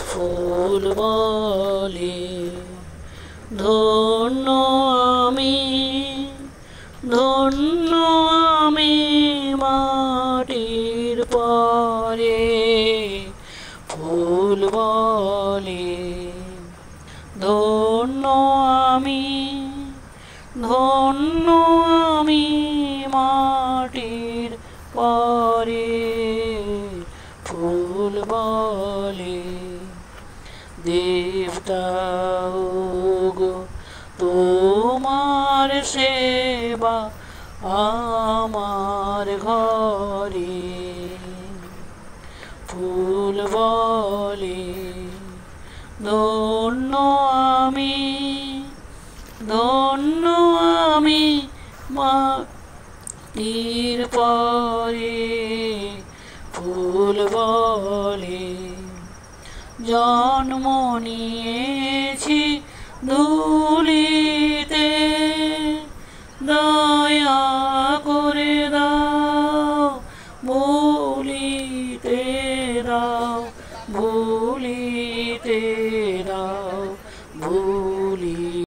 ফুল বলে ধন্য আমি, ধন্য আমি মাটির পরে। ফুল বলে ধন্য আমি, ধন্য আমি মাটির পরে। ফুল বলে দেবতা গো তোমার সেবা আমার ঘরে। ফুল বলে ধন্য আমি, ধন্য আমি মাটির পরে। ফুল বলে জন্ম নিয়েছি ধুলিতে, দয়া করে দাও ভুলিতে, দাও ভুলিতে